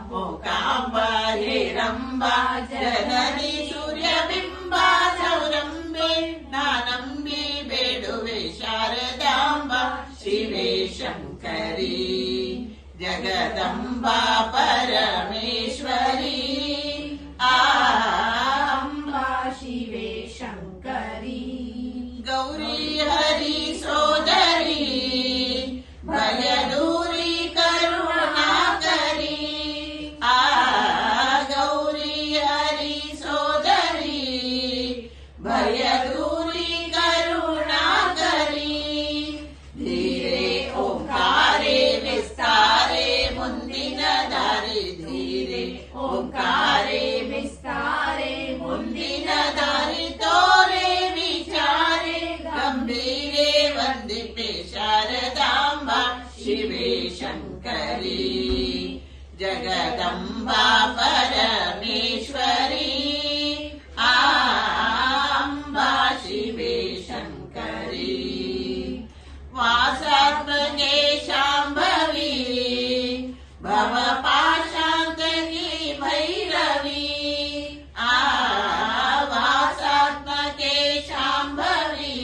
ಮೂಕಾಂಬ ಹೇರಂಬ ಜನನಿ ಸೂರ್ಯಬಿಂಬ ಸೌರಂಬೆ ನಾನಂಬಿ ಬೇಡುವೆ ಶಾರದಾಂಬ ಶಿವೆ ಶಂಕರಿ ಜಗದಂಬಾ ಪರಮೇಶ್ವರಿ ಅಂಬಾ ಶಿವೆ ಶಂಕರಿ ಗೌರಿ ಹರಿ ಸೋದರಿ ಭಯದೂರಿ ಕರುಣಾಕರಿ ಗೌರಿ ಹರಿ ಸೋದರಿ ಭಯದೂರಿ ಕರುಣಾಕರಿ ಧೀರೆ ಓಂಕಾರೆ ವಿಸ್ತಾರೆ ಮುಂದಿನ ದಾರಿ ಧೀರೆ ಓಂಕಾರೆ ವಿಸ್ತಾರೆ ಮುಂದಿನ ದಾರಿ ತೋರೆ ವಿಚಾರೆ ಗಂಭೀರೆ ವಂದಿಪೆ ಶಾರದಾಂಬ ಶಿವೆ ಶಂಕರಿ ಜಗದಂಬಾ ಪರಮೇಶ್ವರಿ ಅಂಬಾ ಶಿವೆ ಶಂಕರಿ ವಾಸಾತ್ಮಕೆ ಶಾಂಭವಿ ಭವ ಪಾಶಾಂತಕಿ ಭೈರವಿ ವಾಸಾತ್ಮಕೆ ಶಾಂಭವಿ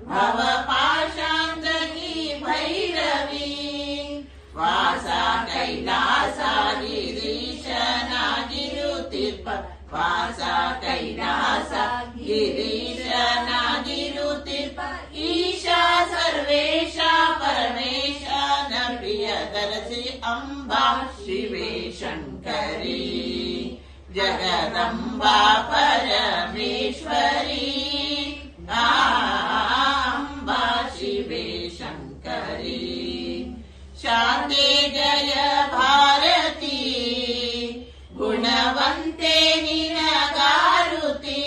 ಭವ ಪಾಶಾಂತಕಿ ಭೈರವಿ ವಾಸ ಕೈಲಾಸ ಗಿರೀಶನಾಗಿರುತ್ತಿಪ್ಪ ವಾಸ ಕೈಲಾಸ ಗಿರೀಶನಾಗಿರುತ್ತಿಪ್ಪ ಈಶಾ ಸರ್ವೇಶ ಪರಮೇಶ ಪ್ರಿಯ ದರಸಿ ಅಂಬಾ ಶಿವೆ ಶಂಕರಿ ಜಗದಂಬಾ ಪರಮೇಶ್ವರಿ ಅಂಬಾ ಶಿವೆ ಶಂಕರಿ ಶಾಂತಿ ಜಯ ಭಾರತಿ ಗುಣವಂತೆ ನಿನಗಾರುತಿ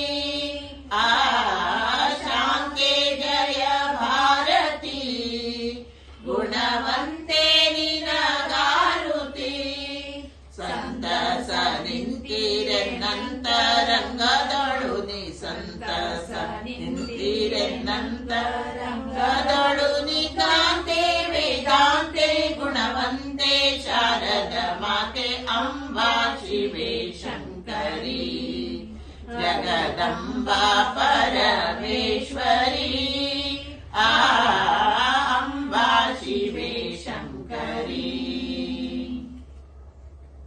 ಶಾಂತಿ ಜಯ ಭಾರತಿ ಗುಣವಂತೆ ನಿನಗಾರುತಿ ಸಂತಸ ನಿಂತಿರೆನ್ನಂತರಂಗದೊಳು ನಿ ಸಂತಸ ನಿಂತಿರೆನ್ನಂತರಂಗದೊಳು ನಿ ಕಾಂತೆ ವೇದಾಂತೆ ಗುಣವಂತೆ ಶಾರದ ಮಾತೆ ಅಂಬಾ ಶಿವೆ ಶಂಕರಿ ಜಗದಂಬಾ ಪರಮೇಶ್ವರಿ